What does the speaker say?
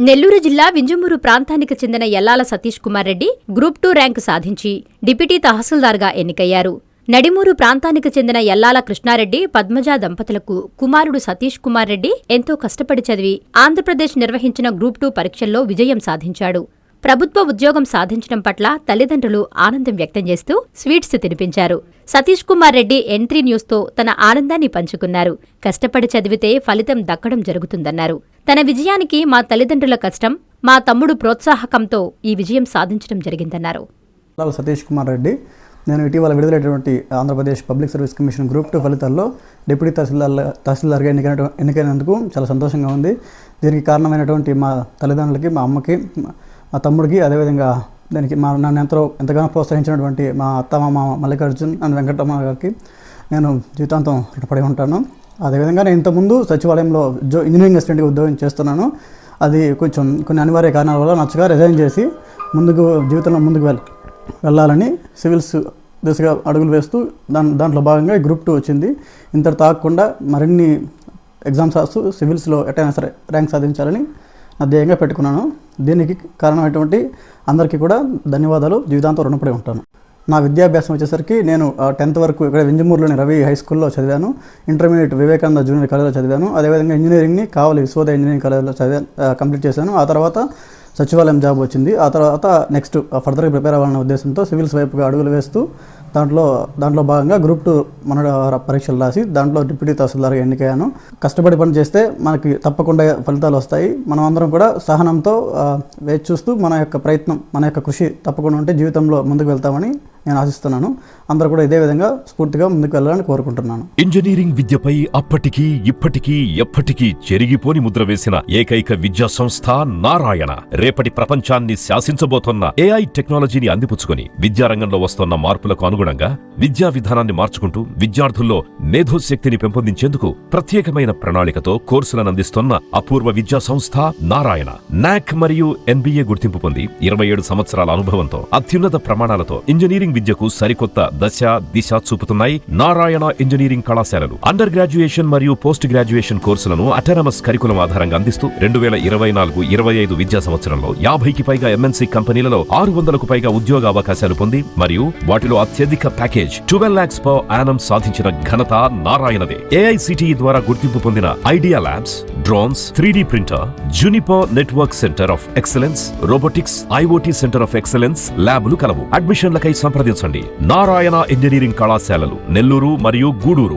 నెల్లూరు జిల్లా వింజమూరు ప్రాంతానికి చెందిన యల్లాల సతీష్ కుమార్ రెడ్డి గ్రూప్ 2 ర్యాంకు సాధించి డిప్యూటీ తహసీల్దార్గా ఎన్నికయ్యారు. నడిమూరు ప్రాంతానికి చెందిన యల్లాల కృష్ణారెడ్డి, పద్మజ దంపతులకు కుమారుడు సతీష్ కుమార్ రెడ్డి ఎంతో కష్టపడి చదివి ఆంధ్రప్రదేశ్ నిర్వహించిన గ్రూప్ 2 పరీక్షల్లో విజయం సాధించాడు. ప్రభుత్వ ఉద్యోగం సాధించడం పట్ల తల్లిదండ్రులు ఆనందం వ్యక్తం చేస్తూ స్వీట్స్ తినిపించారు. సతీష్ కుమార్ రెడ్డి N3 న్యూస్తో తన ఆనందాన్ని పంచుకున్నారు. కష్టపడి చదివితే ఫలితం దక్కడం జరుగుతుందన్నారు. తన విజయానికి మా తల్లిదండ్రుల కష్టం, మా తమ్ముడు ప్రోత్సాహకంతో ఈ విజయం సాధించడం జరిగిందన్నారు. సతీష్ కుమార్ రెడ్డి, నేను ఇటీవల విడుదలైనటువంటి Andhra Pradesh public service commission group 2 ఫలితాల్లో డిప్యూటీ తహసీల్దార్గా ఎన్నికైనందుకు చాలా సంతోషంగా ఉంది. దీనికి కారణమైనటువంటి మా తల్లిదండ్రులకి, మా అమ్మకి, మా తమ్ముడికి, అదేవిధంగా దానికి నన్ను ఎంతగానో ప్రోత్సహించినటువంటి మా అత్త, మా మల్లికార్జున్ అండ్ వెంకటరమణ గారికి నేను జీవితాంతం రుణపడి ఉంటాను. అదేవిధంగా నేను ఇంతకుముందు సచివాలయంలో ఇంజనీరింగ్ అసిస్టెంట్గా ఉద్యోగం చేస్తున్నాను. అది కొన్ని అనివార్య కారణాల వల్ల నచ్చగా రిజైన్ చేసి జీవితంలో ముందుకు వెళ్ళాలని సివిల్స్ దిశగా అడుగులు వేస్తూ దాంట్లో భాగంగా గ్రూప్ 2 వచ్చింది. ఇంతటితో ఆగకుండా మరిన్ని ఎగ్జామ్స్ రాస్తూ సివిల్స్లో ఎట్టయినా సరే ర్యాంక్ సాధించాలని నా ధ్యేయంగా పెట్టుకున్నాను. దీనికి కారణమైనటువంటి అందరికీ కూడా ధన్యవాదాలు, జీవితాంతం రుణపడి ఉంటాను. నా విద్యాభ్యాసం వచ్చేసరికి నేను 10th వరకు ఇక్కడ వింజమూరులోని రవి హై స్కూల్లో చదివాను. ఇంటర్మీడియట్ వివేకానంద జూనియర్ కాలేజ్లో చదివాను. అదేవిధంగా ఇంజనీరింగ్ని కావలి విశ్వోదయ ఇంజనీరింగ్ కాలేజ్లో కంప్లీట్ చేశాను. ఆ తర్వాత సచివాలయం జాబ్ వచ్చింది. ఆ తర్వాత నెక్స్ట్ ఫర్దర్గా ప్రిపేర్ అవ్వాలనే ఉద్దేశంతో సివిల్స్ వైపుగా అడుగులు వేస్తూ దాంట్లో భాగంగా గ్రూప్ 2 పరీక్షలు రాసి దాంట్లో డిప్యూటీ తహసీల్దార్గా ఎన్నికయ్యాను. కష్టపడి పని చేస్తే మనకి తప్పకుండా ఫలితాలు వస్తాయి. మనం అందరం కూడా సహనంతో వేచి చూస్తూ మన యొక్క ప్రయత్నం, మన యొక్క కృషి తప్పకుండా ఉంటే జీవితంలో ముందుకు వెళ్తామని నేను ఆశిస్తున్నాను. అందరూ కూడా ఇదే విధంగా స్ఫూర్తిగా ముందుకు వెళ్ళాలని కోరుకుంటున్నాను. ఇంజనీరింగ్ విద్యపై అప్పటికీ ఇప్పటికీ ఎప్పటికీ చెరిగిపోని ముద్ర వేసిన ఏకైక విద్యా సంస్థ నారాయణ. రేపటి ప్రపంచాన్ని శాసించబోతున్న AI టెక్నాలజీని అందిపుచ్చుకొని విద్యారంగంలో వస్తున్న మార్పులకు అనుగుణంగా విద్యా విధానాన్ని మార్చుకుంటూ విద్యార్థుల్లో మేధోశక్తిని పెంపొందించేందుకు ప్రత్యేకమైన ప్రణాళికతో కోర్సులను అందిస్తున్న అపూర్వ విద్యా సంస్థ నారాయణ. NAC మరియు NBA గుర్తింపు పొంది 27 సంవత్సరాల అనుభవంతో అత్యున్నత ప్రమాణాలతో ఇంజనీరింగ్ విద్యకు సరికొత్త దశ దిశ చూపుతున్నాయి నారాయణ ఇంజనీరింగ్ కళాశాలలు. అండర్ గ్రాడ్యుయేషన్ మరియు పోస్ట్ గ్రాడ్యుయేషన్ కోర్సులను అటానమస్ కరికులం ఆధారంగా అందిస్తూ 2024-25 విద్యా సంవత్సరంలో 50కి పైగా MNC కంపెనీలలో 600కు పైగా ఉద్యోగ అవకాశాలు పొంది మరియు వాటిలో అత్యధిక ప్యాకేజ్ 12 lakhs per annum సాధించిన ఘనత నారాయణదే. AICTE ద్వారా గుర్తింపు పొందిన idea labs, drones, 3D printer, Juniper network centre of excellence, robotics, IoT centre of excellence ల్యాబులు కలవు. అడ్మిషన్లకై సంప్రదించండి. నారాయణ ఇంజనీరింగ్ కళాశాలలు నెల్లూరు మరియు గూడూరు.